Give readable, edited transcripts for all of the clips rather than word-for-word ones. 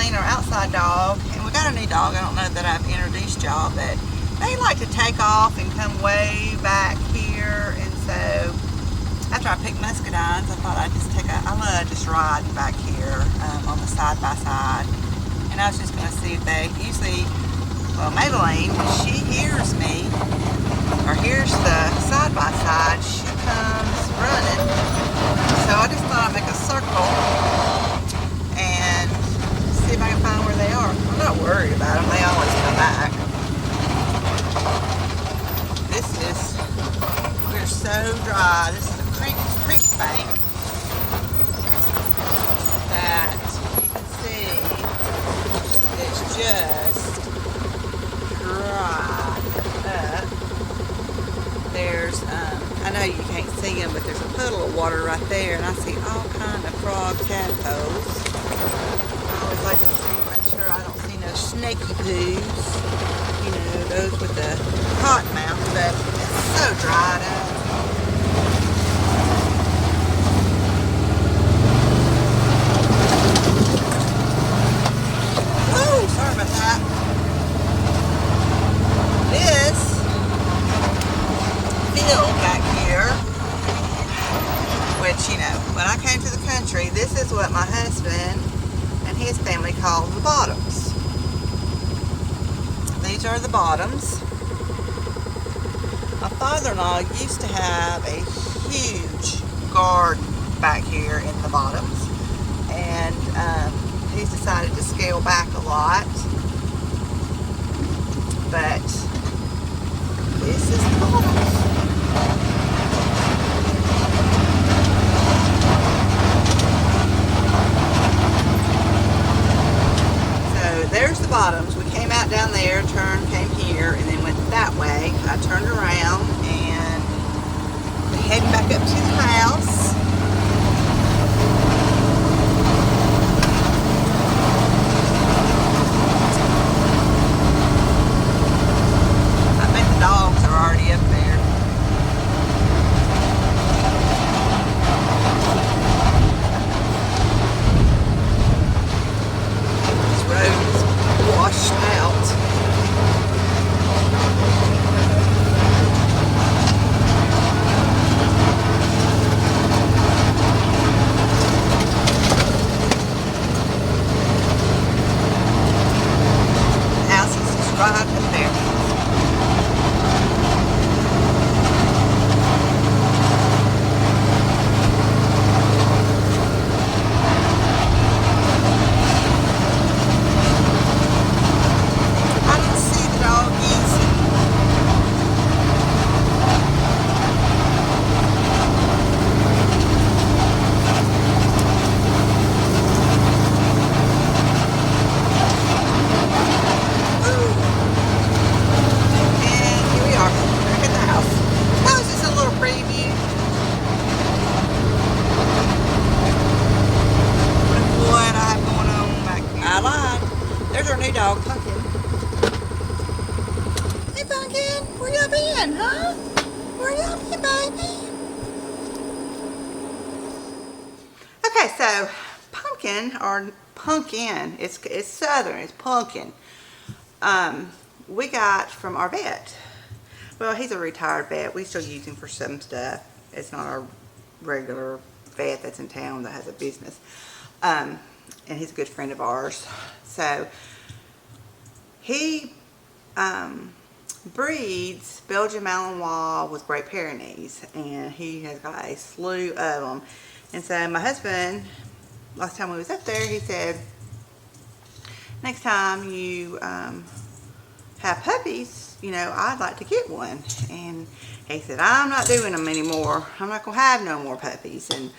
Maybelline, our outside dog, and we got a new dog. I don't know that I've introduced y'all, but they like to take off and come way back here. And so after I picked Muscadines, I thought I'd just I love just riding back here on the side by side. And I was just going to see if they usually, well, Maybelline, when she hears me or hears the side by side, she comes running. So I just thought I'd make a circle and see if I can find where they are. I'm not worried about them. They always come back. We're so dry. This is a creek bank that you can see it's just dry up. There's, I know you can't see them, but there's a puddle of water right there, and I see all kind of frog tadpoles. I always like to make sure I don't see no snaky poos. You know, those with the hot mouth, but it's so dried up. Oh, sorry about that. This field back here, which, you know, when I came to the country, this is what my husband and his family called the bottoms. These are the bottoms. My father-in-law used to have a huge garden back here in the bottoms, and he's decided to scale back a lot. But this is the bottoms. So there's the bottoms. We came out down there, came here, and then went that way. I turned around and we're heading back up to the house. I think the dogs are already up there. This road is washed out. Right up there. I didn't see the doggies. There's our new dog, Pumpkin. Hey, Pumpkin, where y'all been, huh? Where y'all been, baby? Okay, so Pumpkin, or Pumpkin, it's southern, it's Pumpkin. We got from our vet. Well, he's a retired vet. We still use him for some stuff. It's not our regular vet that's in town that has a business. And he's a good friend of ours. So he breeds Belgian Malinois with Great Pyrenees, and he has got a slew of them. And so my husband, last time we was up there, he said, next time you have puppies, you know, I'd like to get one. And he said, I'm not doing them anymore. I'm not gonna have no more puppies. And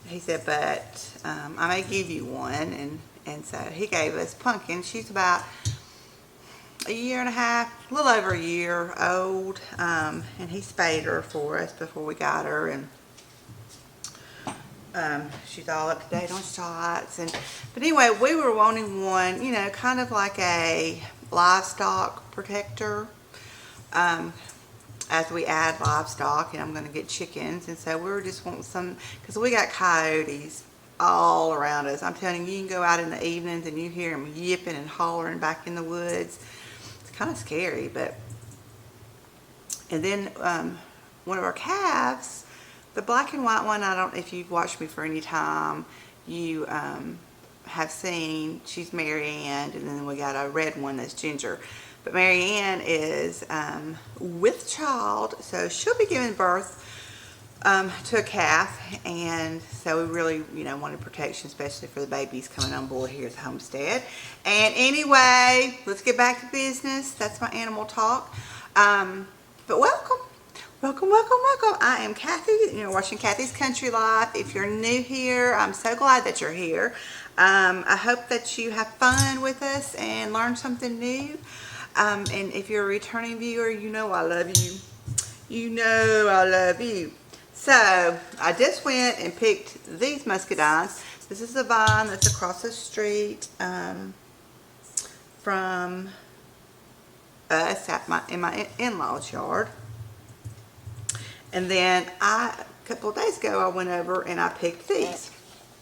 he said, but I may give you one. And so he gave us Pumpkin. She's about a year and a half, a little over a year old. And he spayed her for us before we got her. And she's all up to date on shots. But anyway, we were wanting one, you know, kind of like a livestock protector. As we add livestock, and I'm going to get chickens. And so we were just wanting some, because we got coyotes all around us. I'm telling you, you can go out in the evenings and you hear them yipping and hollering back in the woods. It's kind of scary, but... And then one of our calves, the black and white one, I don't, if you've watched me for any time, you have seen, she's Mary Ann, and then we got a red one that's Ginger. But Mary Ann is with child, so she'll be giving birth to a calf, and so we really, you know, wanted protection, especially for the babies coming on board here at the homestead. And anyway, let's get back to business. That's my animal talk. But welcome. Welcome, welcome, welcome. I am Kathy. You're watching Kathy's Country Life. If you're new here, I'm so glad that you're here. I hope that you have fun with us and learn something new. And if you're a returning viewer, you know I love you. You know I love you. So, I just went and picked these muscadines. This is the vine that's across the street from us in my in-laws yard. And then a couple of days ago, I went over and I picked these.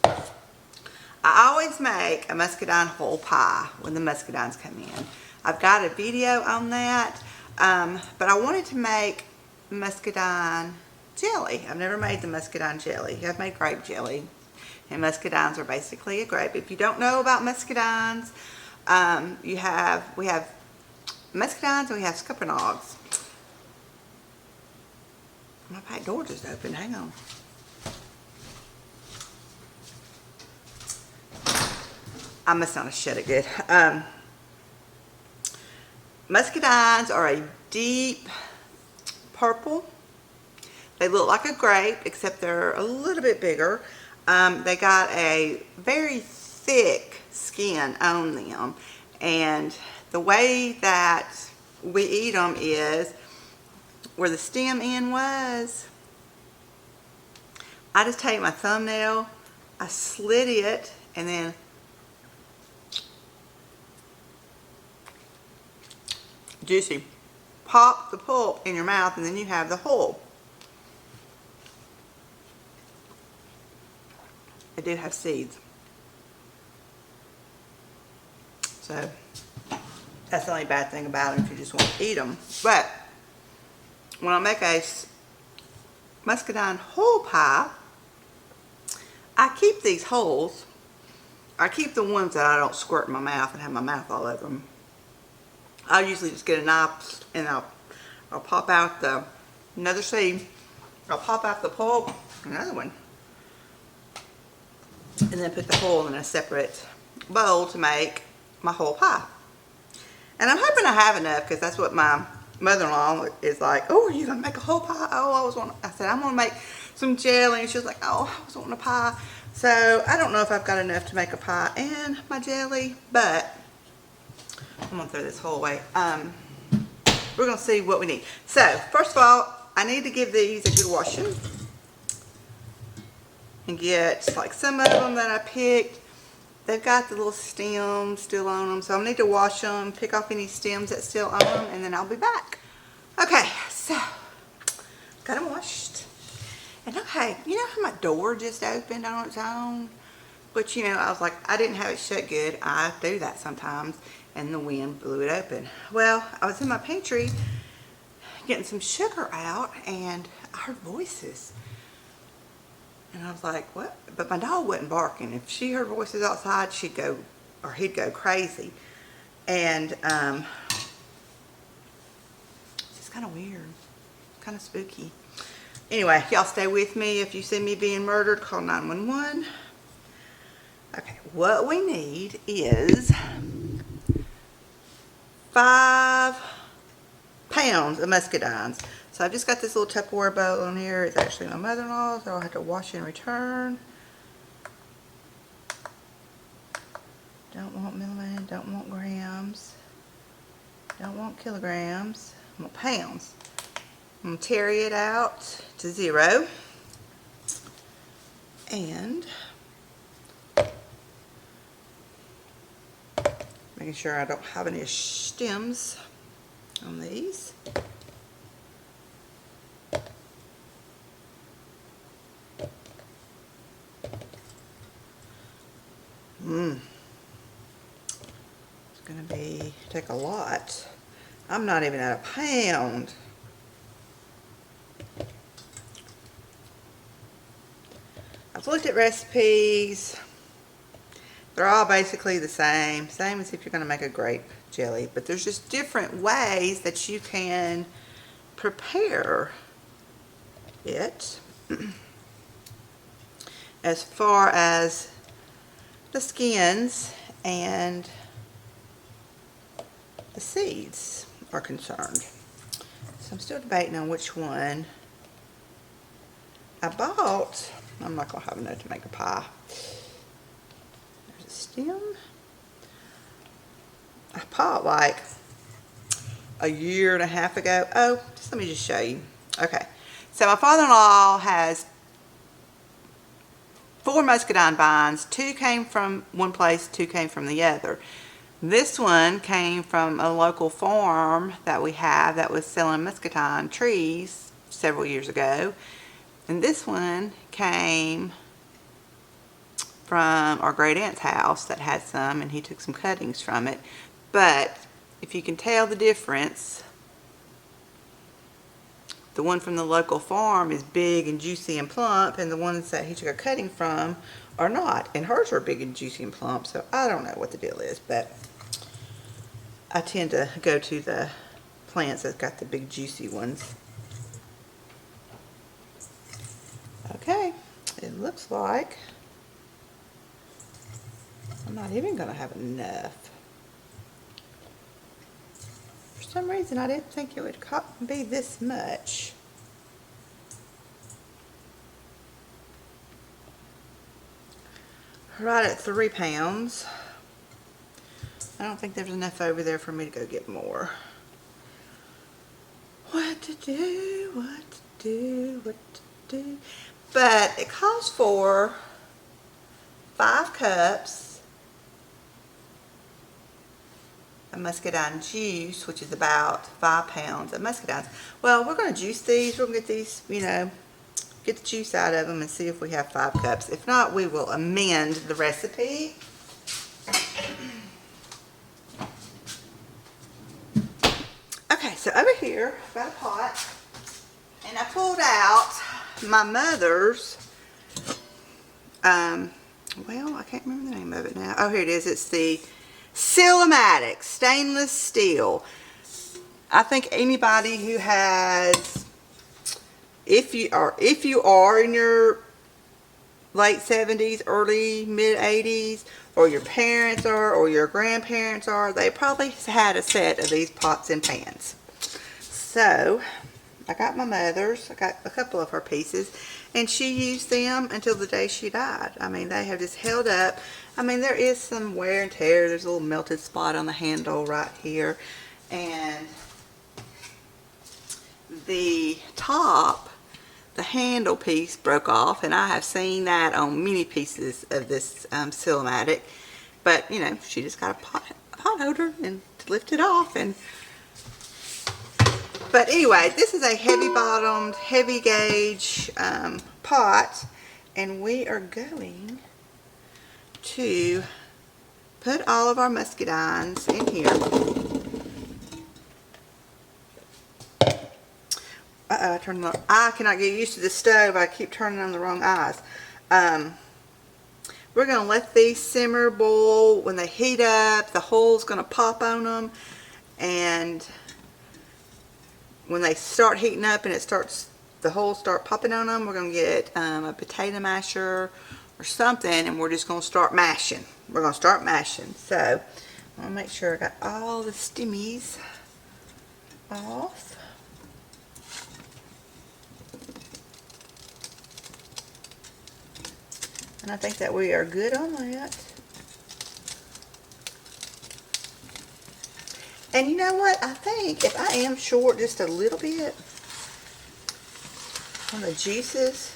I always make a muscadine whole pie when the muscadines come in. I've got a video on that, but I wanted to make muscadine jelly. I've never made the muscadine jelly. I've made grape jelly, and muscadines are basically a grape. If you don't know about muscadines, we have muscadines and we have scuppernongs. My back door just opened. Hang on. I must not have shut it good. Muscadines are a deep purple. They look like a grape, except they're a little bit bigger. They got a very thick skin on them. And the way that we eat them is where the stem end was. I just take my thumbnail, I slit it, and then juicy. Pop the pulp in your mouth, and then you have the whole. They do have seeds. So, that's the only bad thing about them if you just want to eat them. But, when I make a muscadine whole pie, I keep these wholes. I keep the ones that I don't squirt in my mouth and have my mouth all over them. I'll usually just get a knife and I'll pop out another seed. I'll pop out the pulp, another one. And then put the whole in a separate bowl to make my whole pie. And I'm hoping I have enough, because that's what my mother-in-law is like, oh, are you going to make a whole pie? Oh, I said, I'm going to make some jelly. And she was like, oh, I was wanting a pie. So, I don't know if I've got enough to make a pie and my jelly, but I'm going to throw this whole away. We're going to see what we need. So, first of all, I need to give these a good washing. And get, like, some of them that I picked. They've got the little stems still on them, so I need to wash them, pick off any stems that's still on them, and then I'll be back. Okay, so, got them washed. And okay, you know how my door just opened on its own? But you know, I was like, I didn't have it shut good. I do that sometimes, and the wind blew it open. Well, I was in my pantry getting some sugar out, and I heard voices. And I was like, what? But my dog wasn't barking. If she heard voices outside, she'd go, or he'd go crazy. And it's just kind of weird. Kind of spooky. Anyway, y'all stay with me. If you see me being murdered, call 911. Okay, what we need is 5 pounds of muscadines. So I've just got this little Tupperware bowl on here. It's actually my mother-in-law's, so I'll have to wash and return. Don't want millimeter, don't want grams, don't want kilograms, I want pounds. I'm going to carry it out to 0. And making sure I don't have any stems on these. take a lot. I'm not even at a pound. I've looked at recipes. They're all basically the same. Same as if you're going to make a grape jelly. But there's just different ways that you can prepare it. As far as the skins and the seeds are concerned. So I'm still debating on which one I bought. I'm not going to have enough to make a pie. There's a stem. I bought like a year and a half ago. Oh, let me just show you. Okay. So my father-in-law has 4 muscadine vines. 2 came from one place, 2 came from the other. This one came from a local farm that we have that was selling muscadine trees several years ago. And this one came from our great aunt's house that had some, and he took some cuttings from it. But if you can tell the difference, the one from the local farm is big and juicy and plump, and the ones that he took a cutting from are not. And hers are big and juicy and plump, so I don't know what the deal is, but I tend to go to the plants that got the big juicy ones. Okay, it looks like I'm not even going to have enough. For some reason, I didn't think it would be this much. Right at 3 pounds. I don't think there's enough over there for me to go get more. What to do, what to do, what to do. But it calls for 5 cups of muscadine juice, which is about 5 pounds of muscadines. Well, we're going to juice these. We're going to get these, you know, get the juice out of them and see if we have 5 cups. If not, we will amend the recipe. Okay, so over here, I've got a pot, and I pulled out my mother's, well, I can't remember the name of it now. Oh, here it is. It's the Silamatic stainless steel. I think anybody who has, if you are in your late 70s, early mid 80s, or your parents are, or your grandparents are, they probably had a set of these pots and pans. So I got my mother's. I got a couple of her pieces, and she used them until the day she died. I mean, they have just held up. I mean, there is some wear and tear. There's a little melted spot on the handle right here, and the top, the handle piece broke off, and I have seen that on many pieces of this Silamatic. But you know, she just got a pot holder and lift it off. And but anyway, this is a heavy bottomed, heavy gauge pot, and we are going to put all of our muscadines in here. Uh-oh, I turned on. I cannot get used to the stove. I keep turning on the wrong eyes. We're going to let these simmer, boil. When they heat up, the hull's going to pop on them. And when they start heating up and the holes start popping on them, we're going to get a potato masher or something, and we're just going to start mashing. We're going to start mashing. So, I want to make sure I got all the stemmies off. And I think that we are good on that. And you know what? I think if I am short just a little bit on the juices,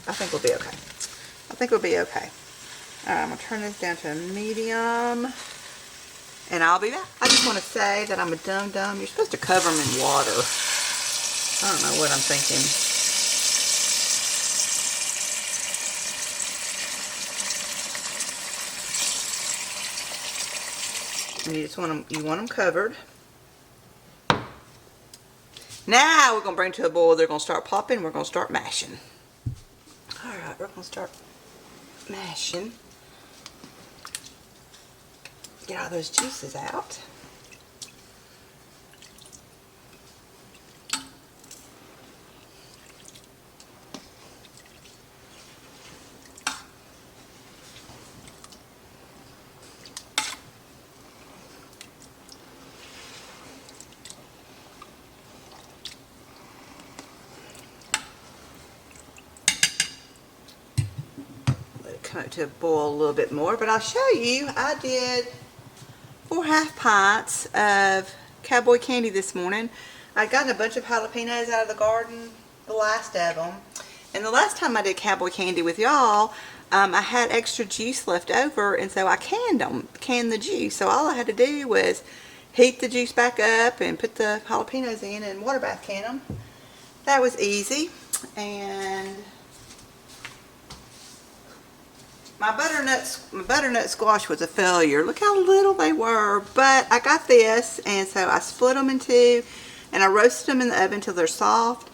I think we'll be okay. I think we'll be okay. Alright, I'm going to turn this down to a medium. And I'll be back. I just want to say that I'm a dum-dum. You're supposed to cover them in water. I don't know what I'm thinking. And you want them covered. Now we're going to bring to a boil. They're going to start popping. We're going to start mashing. Alright, we're going to start mashing. Get all those juices out. Come up to a boil a little bit more, but I'll show you. I did 4.5 pints of cowboy candy this morning. I'd gotten a bunch of jalapenos out of the garden, the last of them, and the last time I did cowboy candy with y'all, I had extra juice left over, and so I canned the juice. So all I had to do was heat the juice back up and put the jalapenos in and water bath can them. That was easy. And my butternut squash was a failure. Look how little they were, but I got this, and so I split them in two, and I roasted them in the oven until they're soft.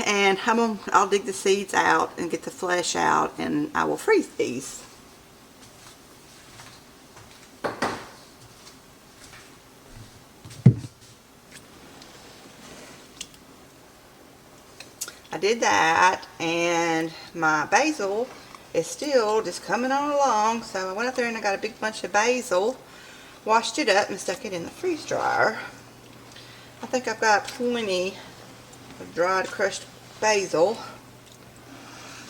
And I'll dig the seeds out and get the flesh out, and I will freeze these. I did that, and my basil is still just coming on along. So I went out there and I got a big bunch of basil, washed it up and stuck it in the freeze dryer. I think I've got plenty of dried crushed basil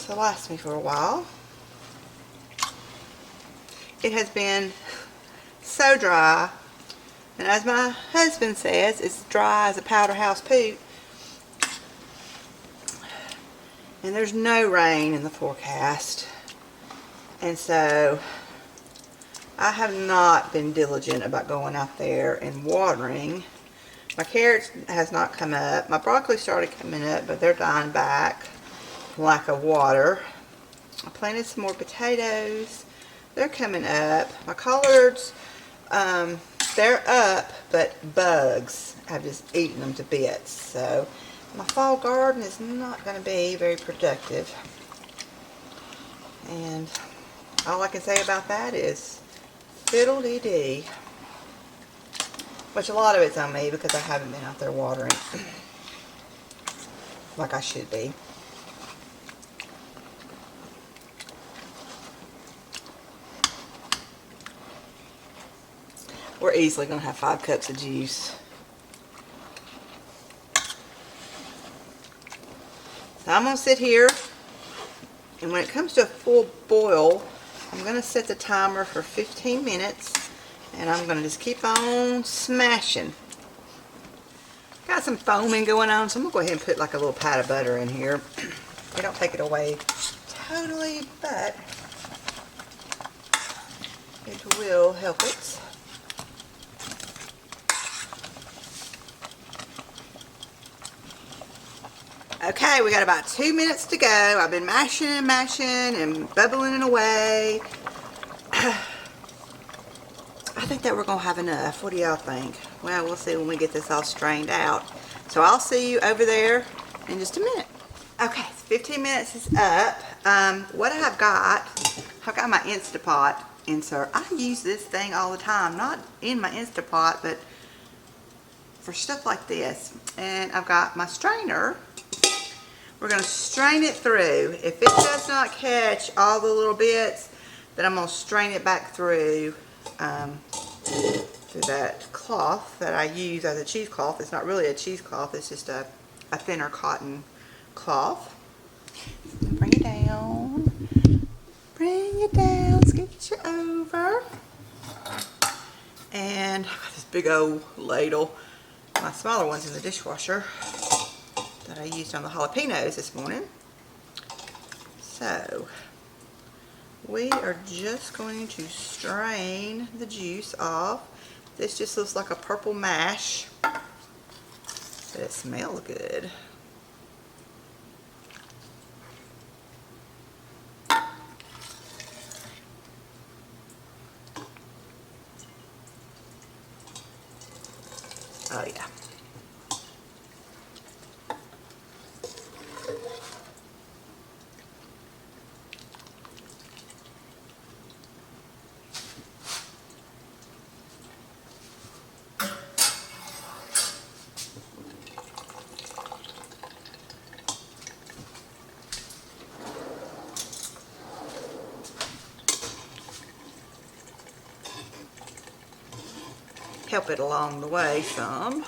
to last me for a while. It has been so dry, and as my husband says, it's dry as a powder house poop. And there's no rain in the forecast. And so I have not been diligent about going out there and watering. My carrots has not come up. My broccoli started coming up, but they're dying back from lack of water. I planted some more potatoes. They're coming up. My collards, they're up, but bugs have just eaten them to bits. So my fall garden is not going to be very productive. And all I can say about that is fiddle-dee-dee. Which a lot of it's on me because I haven't been out there watering like I should be. We're easily going to have 5 cups of juice. So I'm going to sit here, and when it comes to a full boil, I'm going to set the timer for 15 minutes, and I'm going to just keep on smashing. Got some foaming going on, so I'm going to go ahead and put like a little pat of butter in here. They don't take it away totally, but it will help it. Okay, we got about 2 minutes to go. I've been mashing and mashing and bubbling it away. I think that we're going to have enough. What do y'all think? Well, we'll see when we get this all strained out. So I'll see you over there in just a minute. Okay, 15 minutes is up. What I've got my Instapot insert. I use this thing all the time. Not in my Instapot, but for stuff like this. And I've got my strainer. We're going to strain it through. If it does not catch all the little bits, then I'm going to strain it back through that cloth that I use as a cheesecloth. It's not really a cheesecloth, it's just a thinner cotton cloth. Bring it down. Bring it down. Scooch it over. And I've got this big old ladle. My smaller one's in the dishwasher that I used on the jalapenos this morning. So we are just going to strain the juice off. This just looks like a purple mash, but it smells good. help it along the way some.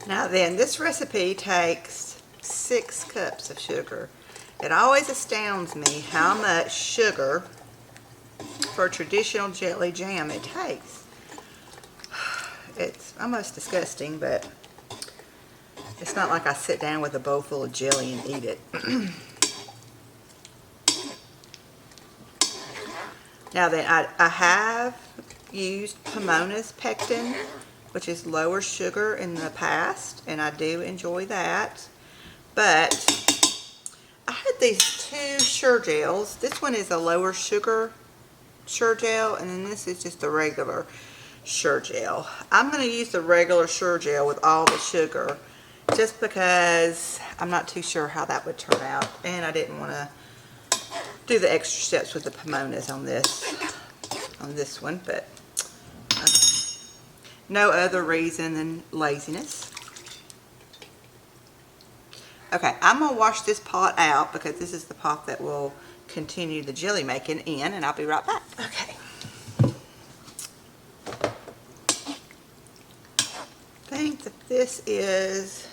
Now then, this recipe takes 6 cups of sugar. It always astounds me how much sugar for traditional jelly jam it takes. It's almost disgusting, but it's not like I sit down with a bowl full of jelly and eat it. Now then, I have used Pomona's Pectin, which is lower sugar, in the past, and I do enjoy that. But I had these 2 Sure Jells. This one is a lower sugar Sure Jell, and then this is just a regular Sure Jell. I'm going to use the regular Sure Jell with all the sugar, just because I'm not too sure how that would turn out, and I didn't want to do the extra steps with the Pomona's on this one, but no other reason than laziness. Okay, I'm going to wash this pot out because this is the pot that will continue the jelly making in, and I'll be right back. Okay. I think that this is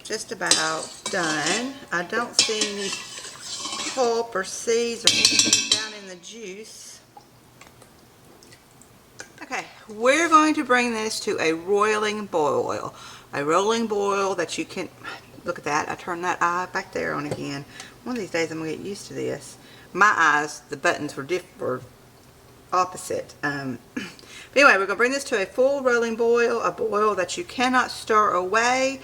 just about done. I don't see any pulp or seeds or anything down in the juice. Okay, we're going to bring this to a rolling boil. A rolling boil that you can, look at that, I turned that eye back there on again. One of these days I'm going to get used to this. My eyes, the buttons were opposite. But anyway, we're going to bring this to a full rolling boil, a boil that you cannot stir away,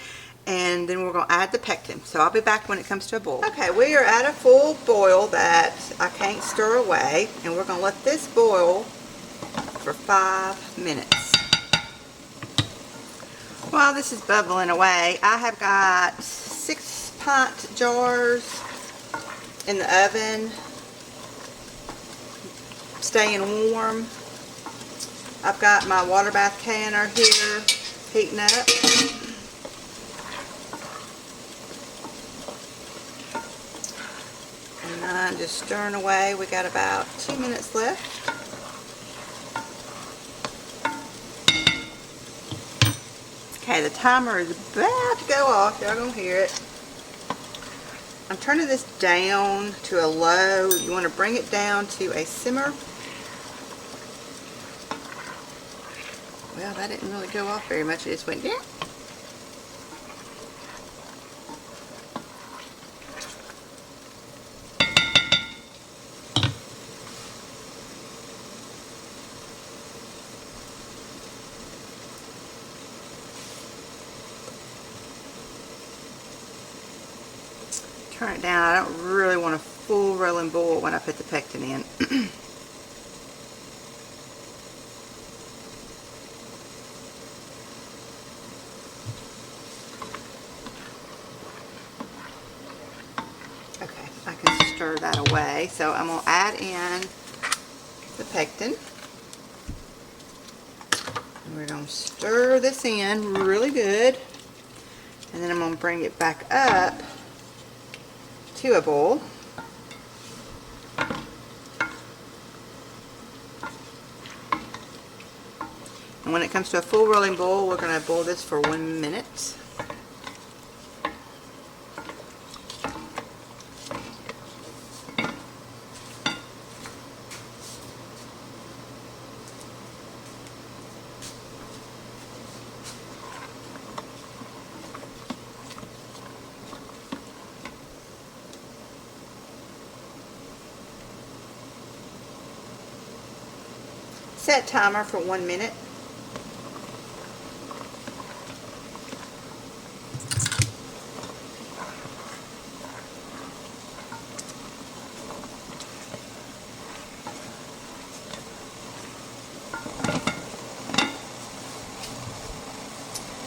and then we're going to add the pectin. So I'll be back when it comes to a boil. Okay, we are at a full boil that I can't stir away, and we're going to let this boil for 5 minutes. While this is bubbling away, I have got 6-pint jars in the oven, staying warm. I've got my water bath canner here, heating up. And I'm just stirring away. We got about 2 minutes left. Okay, the timer is about to go off. Y'all gonna hear it. I'm turning this down to a low. You want to bring it down to a simmer. Well, that didn't really go off very much. It just went down. Turn it down. I don't really want a full rolling boil when I put the pectin in. Okay, I can stir that away. So I'm going to add in the pectin. And we're going to stir this in really good. And then I'm going to bring it back up to a boil. And when it comes to a full rolling boil, we're going to boil this for 1 minute. Set timer for 1 minute.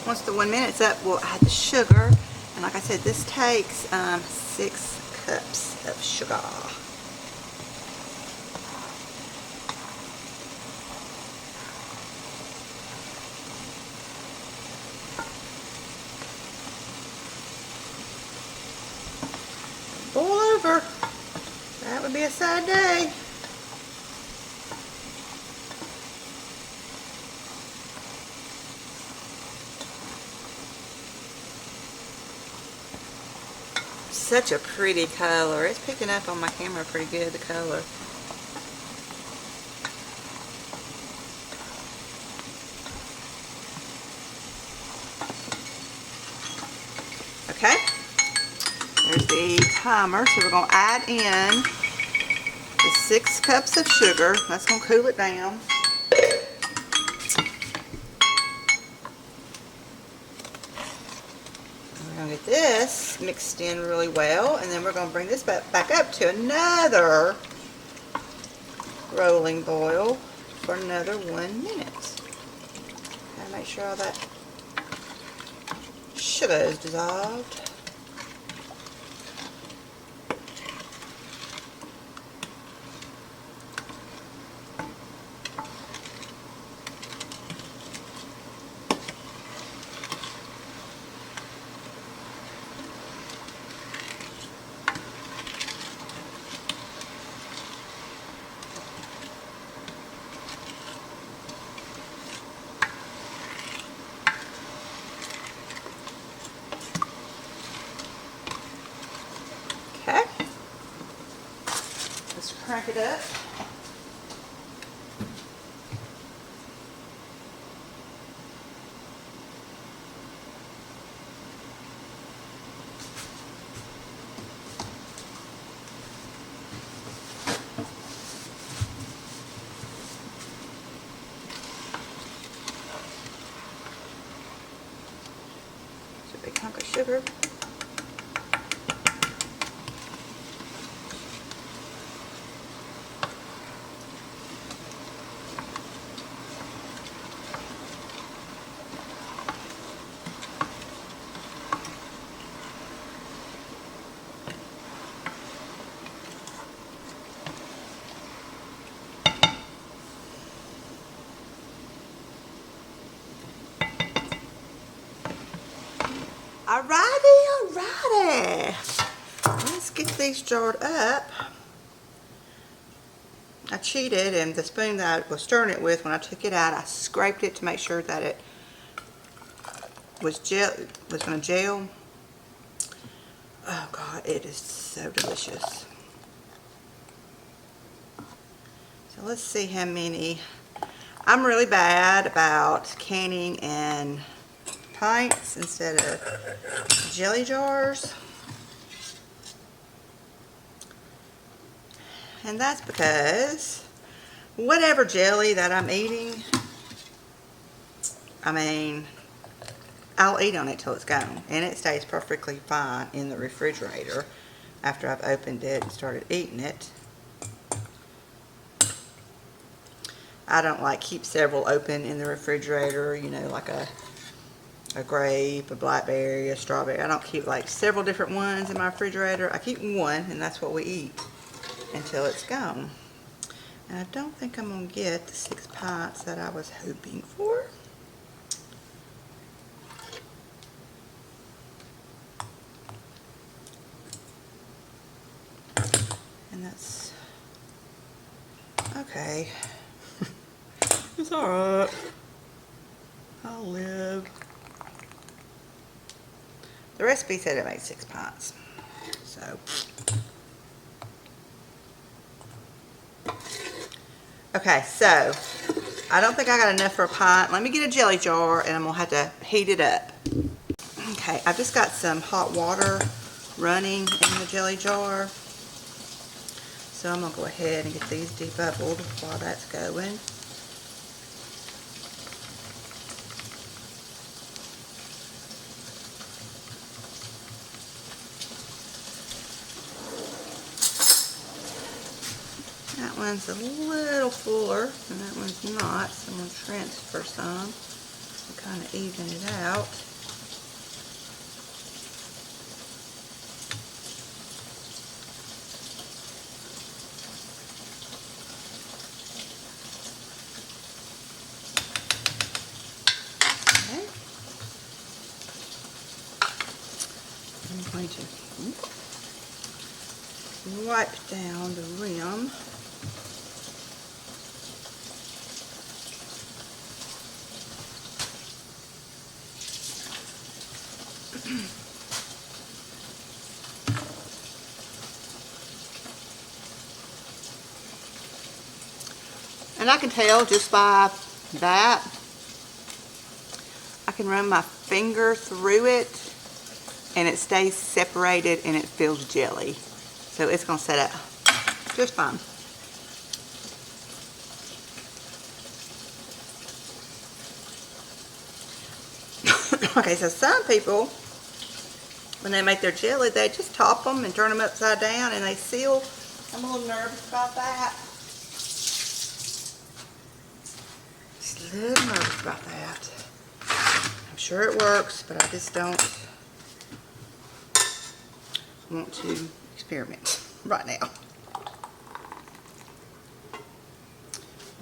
once the 1 minute's up, we'll add the sugar. And like I said, this takes 6 cups of sugar. Boil over. That would be a sad day. Such a pretty color. It's picking up on my camera pretty good, the color. Okay. There's the timer. So we're going to add in the 6 cups of sugar. That's going to cool it down. We're going to get this mixed in really well, and then we're going to bring this back up to another rolling boil for another 1 minute. Gotta make sure all that sugar is dissolved. Okay, let's crank it up. It's a big hunk of sugar. Alrighty. Let's get these jarred up. I cheated, and the spoon that I was stirring it with, when I took it out, I scraped it to make sure that it was going to gel. Oh God, it is so delicious. So let's see how many. I'm really bad about canning in pints instead of jelly jars, and that's because whatever jelly that I'm eating, I mean, I'll eat on it till it's gone, and it stays perfectly fine in the refrigerator after I've opened it and started eating it. I don't like keep several open in the refrigerator, you know, like a grape, a blackberry, a strawberry. I don't keep like several different ones in my refrigerator. I keep one, and that's what we eat until it's gone. And I don't think I'm going to get the 6 pints that I was hoping for. And that's okay. It's alright. I'll live. The recipe said it made 6 pints. So. Okay, so I don't think I got enough for a pint. Let me get a jelly jar, and I'm going to have to heat it up. Okay, I've just got some hot water running in the jelly jar. So I'm going to go ahead and get these debubbled while that's going. That one's a little fuller, and that one's not, so I'm going to transfer some. Kind of even it out. Okay. I'm going to wipe down the rim. And I can tell just by that, I can run my finger through it and it stays separated and it feels jelly. So it's going to set up just fine. Okay, so some people, when they make their jelly, they just top them and turn them upside down and they seal. I'm a little nervous about that. Just a little nervous about that. I'm sure it works, but I just don't want to experiment right now.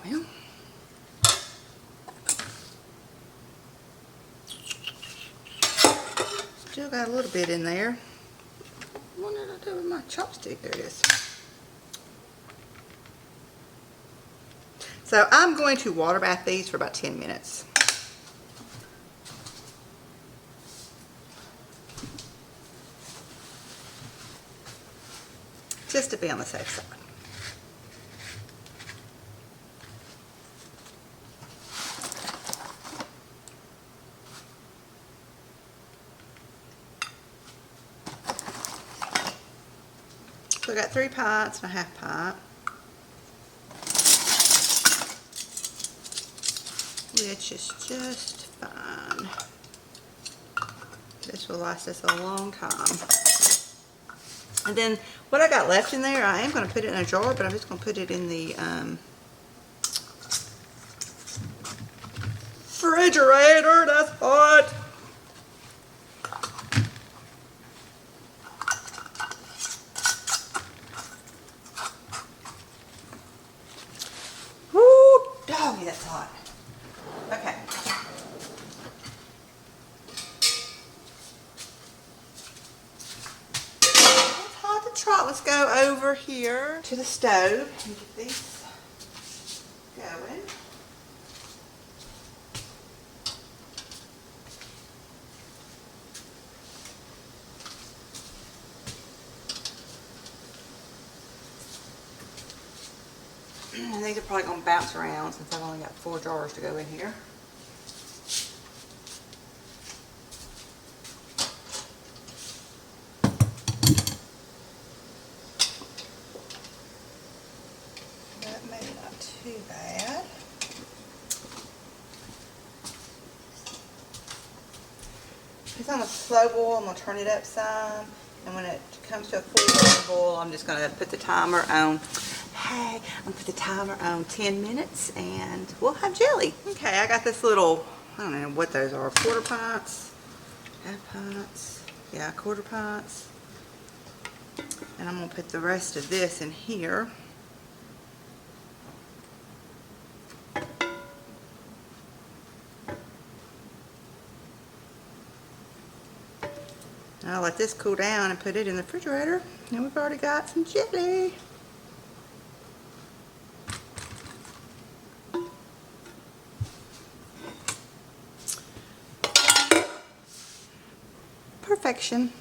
Well, still got a little bit in there. What did I do with my chopstick? There it is. So I'm going to water bath these for about 10 minutes. Just to be on the safe side. So I got 3 pints and a half pint, which is just fine. This will last us a long time. And then what I got left in there, I am going to put it in a jar, but I'm just going to put it in the refrigerator. That's hot. Woo, doggy, that's hot. Okay. Let's go over here to the stove and get these going. And these are probably going to bounce around since I've only got 4 jars to go in here. Too bad. It's on a slow boil. I'm going to turn it up some, and when it comes to a full boil, I'm just going to put the timer on. Hey, I'm going to put the timer on 10 minutes and we'll have jelly. Okay, I got this little, I don't know what those are, quarter pints, half pints, yeah, quarter pints. And I'm going to put the rest of this in here. I'll let this cool down and put it in the refrigerator. And we've already got some jelly. Perfection.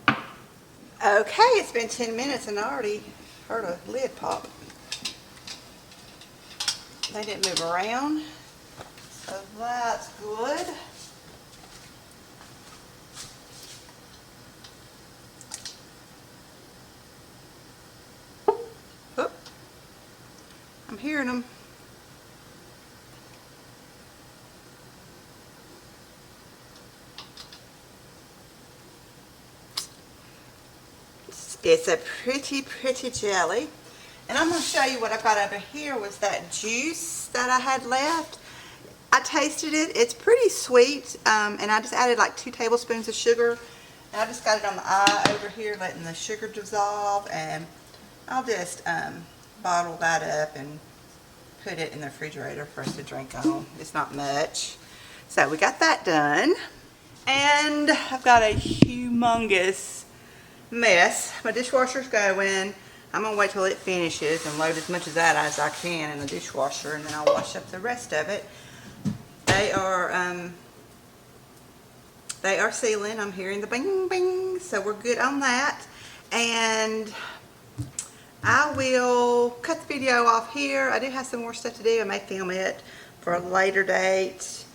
Okay, it's been 10 minutes and I already heard a lid pop. They didn't move around, so that's good. Oh, I'm hearing them. It's a pretty jelly. And I'm going to show you what I've got over here was that juice that I had left. I tasted it. It's pretty sweet, and I just added like 2 tablespoons of sugar. And I just got it on the eye over here, letting the sugar dissolve, and I'll just bottle that up and put it in the refrigerator for us to drink on. It's not much. So we got that done. And I've got a humongous mess. My dishwasher's going. I'm going to wait till it finishes and load as much of that as I can in the dishwasher, and then I'll wash up the rest of it. They are sealing. I'm hearing the bing bing, so we're good on that. And I will cut the video off here. I do have some more stuff to do. I may film it for a later date.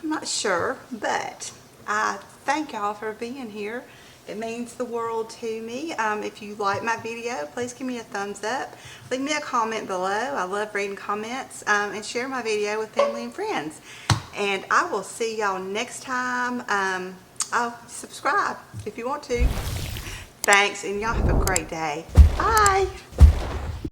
I'm not sure, but I thank y'all for being here. It means the world to me. If you like my video, please give me a thumbs up. Leave me a comment below. I love reading comments. And share my video with family and friends. And I will see y'all next time. Subscribe if you want to. Thanks, and y'all have a great day. Bye.